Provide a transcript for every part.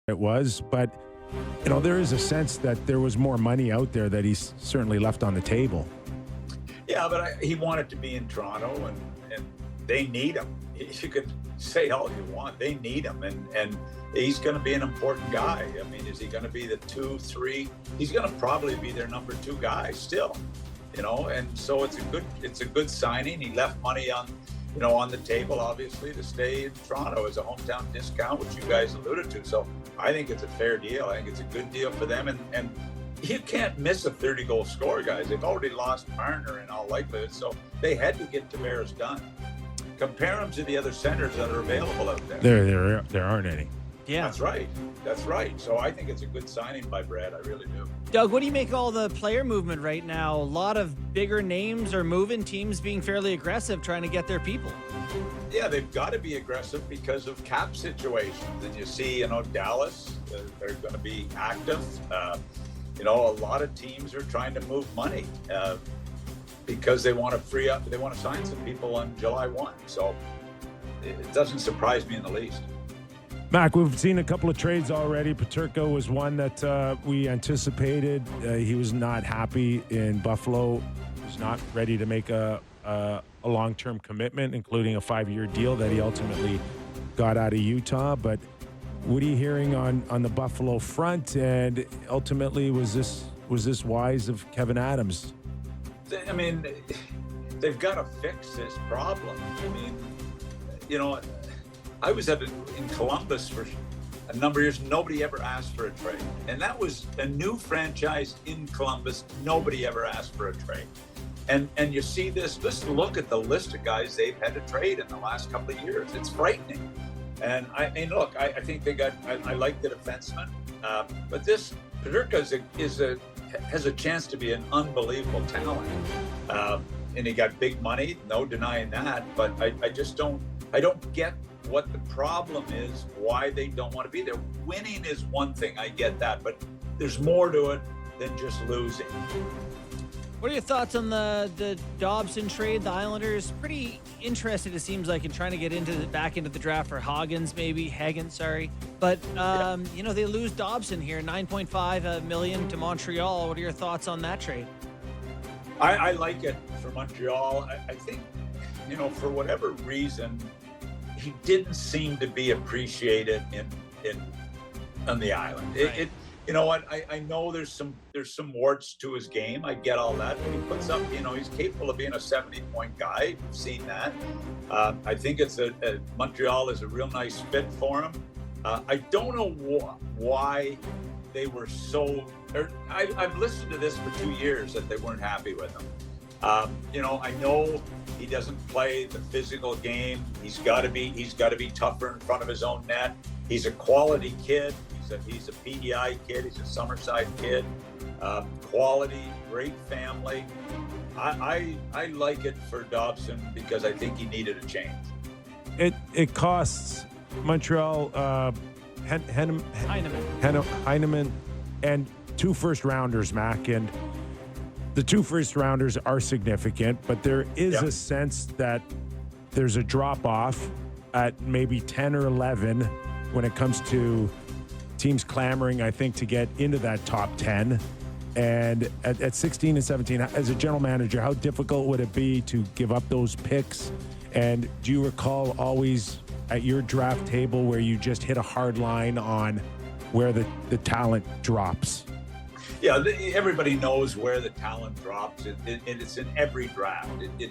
it was, but there is a sense that there was more money out there that he's certainly left on the table. Yeah, but he wanted to be in Toronto, and they need him. You could say all you want. They need him, and he's going to be an important guy. I mean, is he going to be the 2, 3? He's going to probably be their number 2 guy still, and so it's a good signing. He left money on the table, obviously, to stay in Toronto as a hometown discount, which you guys alluded to. So I think it's a fair deal. I think it's a good deal for them, and you can't miss a 30-goal scorer, guys. They've already lost Marner in all likelihood, so they had to get Tavares done. Compare him to the other centers that are available out there. There aren't any. Yeah, That's right. So I think it's a good signing by Brad. I really do. Doug, what do you make of all the player movement right now? A lot of bigger names are moving, teams being fairly aggressive, trying to get their people. Yeah, they've got to be aggressive because of cap situations. And you see, Dallas, they're going to be active. A lot of teams are trying to move money because they want to free up. They want to sign some people on July 1. So it doesn't surprise me in the least. Mac, we've seen a couple of trades already. Peterka was one that we anticipated. He was not happy in Buffalo. He was not ready to make a long-term commitment, including a 5-year deal that he ultimately got out of Utah. But what are you hearing on the Buffalo front? And ultimately, was this wise of Kevin Adams? I mean, they've got to fix this problem. I mean, I was in Columbus for a number of years. Nobody ever asked for a trade. And that was a new franchise in Columbus. Nobody ever asked for a trade. And you see this, just look at the list of guys they've had to trade in the last couple of years. It's frightening. And I think they got, I like the defenseman. But this Peterka has a chance to be an unbelievable talent. And he got big money, no denying that. But I don't get what the problem is, why they don't want to be there. Winning is one thing, I get that, but there's more to it than just losing. What are your thoughts on the Dobson trade? The Islanders pretty interested, it seems like, in trying to get back into the draft for Hagens, sorry. But they lose Dobson here, $9.5 million to Montreal. What are your thoughts on that trade? I like it for Montreal. I think, for whatever reason, he didn't seem to be appreciated on the island. Right. You know what? I know there's some warts to his game. I get all that. But he puts up, he's capable of being a 70-point guy. We've seen that. I think Montreal is a real nice fit for him. I don't know why they were so. I've listened to this for 2 years that they weren't happy with him. I know he doesn't play the physical game. He's got to be tougher in front of his own net. He's a quality kid. He's a PEI kid. He's a Summerside kid. Quality, great family. I like it for Dobson because I think he needed a change. It costs Montreal Heineman and 2 first-rounders, Mac, and the 2 first-rounders are significant, but there is a sense that there's a drop-off at maybe 10 or 11 when it comes to teams clamoring, I think, to get into that top 10. And at 16 and 17, as a general manager, how difficult would it be to give up those picks? And do you recall always at your draft table where you just hit a hard line on where the talent drops? Yeah, everybody knows where the talent drops. It's in every draft. It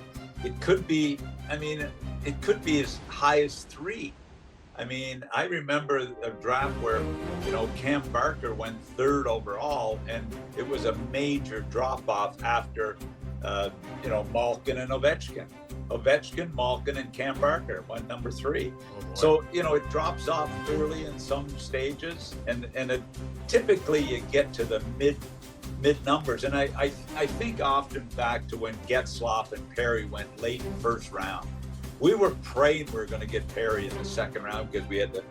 could be, it could be as high as 3. I remember a draft where, Cam Barker went 3rd overall, and it was a major drop-off after, Malkin and Ovechkin. Ovechkin, Malkin, and Cam Barker went number 3. So, it drops off early in some stages, and typically you get to the mid numbers. And I think often back to when Getzlaf and Perry went late in first round. We were praying we were going to get Perry in the second round because we had the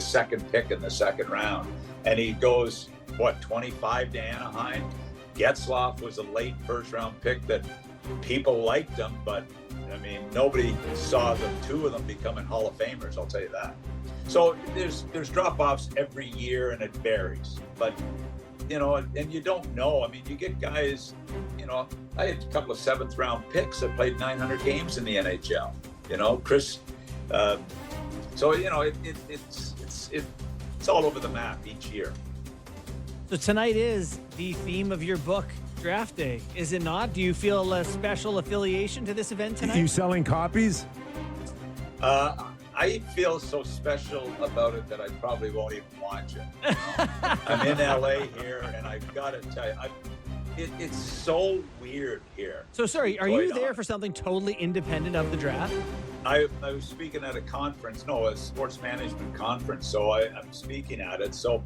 second pick in the second round. And he goes, 25 to Anaheim? Getzlaf was a late first round pick that people liked him, but nobody saw the 2 of them becoming Hall of Famers, I'll tell you that. So there's drop-offs every year, and it varies. But and you don't know. I mean, you get guys. I had a couple of 7th-round picks that played 900 games in the NHL. Chris. So it's all over the map each year. So tonight is the theme of your book, Draft Day, is it not? Do you feel a special affiliation to this event tonight? You selling copies? I feel so special about it that I probably won't even watch it. I'm in LA here, and I've got to tell you, it's so weird here. So sorry, are you there for something totally independent of the draft? I was speaking at a sports management conference, so I'm speaking at it. So,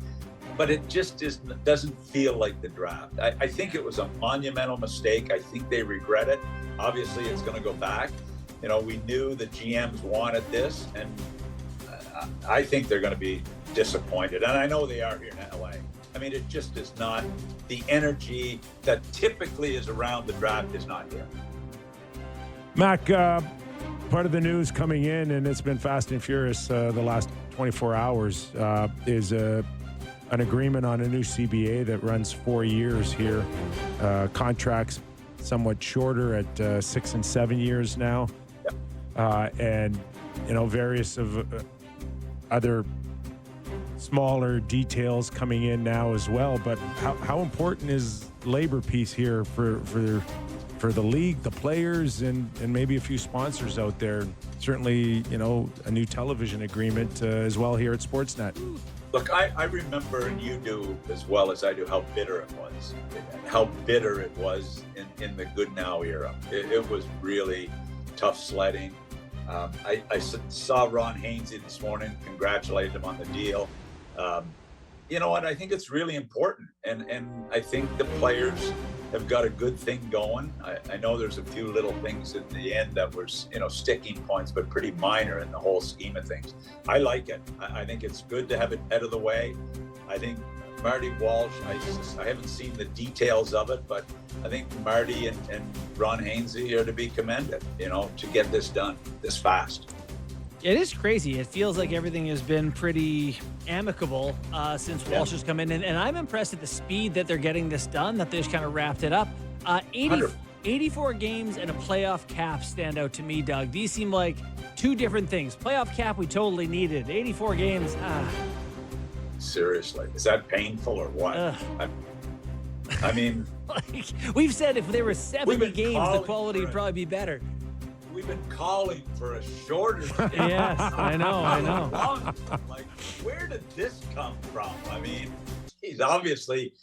but it just doesn't feel like the draft. I think it was a monumental mistake. I think they regret it. Obviously, it's going to go back. We knew the GMs wanted this, and I think they're going to be disappointed. And I know they are here in LA. I mean, it just is not the energy that typically is around the draft is not here. Mac, part of the news coming in, and it's been fast and furious the last 24 hours, is an agreement on a new CBA that runs 4 years here. Contracts somewhat shorter at 6 and 7 years now. And various of other smaller details coming in now as well. But how important is labor piece here for the league, the players, and maybe a few sponsors out there? Certainly, a new television agreement as well here at Sportsnet. Look, I remember, and you do as well as I do, how bitter it was. How bitter it was in the Good Now era. It was really tough sledding. I saw Ron Hainsey this morning, congratulate him on the deal. You know what? I think it's really important, and I think the players have got a good thing going. I know there's a few little things in the end that were, sticking points, but pretty minor in the whole scheme of things. I like it. I think it's good to have it out of the way. I think Marty Walsh, I haven't seen the details of it, but I think Marty and Ron Hainsey are to be commended, to get this done this fast. It is crazy. It feels like everything has been pretty amicable since Walsh has come in. And I'm impressed at the speed that they're getting this done, that they just kind of wrapped it up. 84 games and a playoff cap stand out to me, Doug. These seem like two different things. Playoff cap we totally needed. 84 games, Seriously, is that painful or what? I mean, like we've said, if there were 70 games, the quality would probably be better. We've been calling for a shorter. Yes, I know. Like, where did this come from? I mean, he's obviously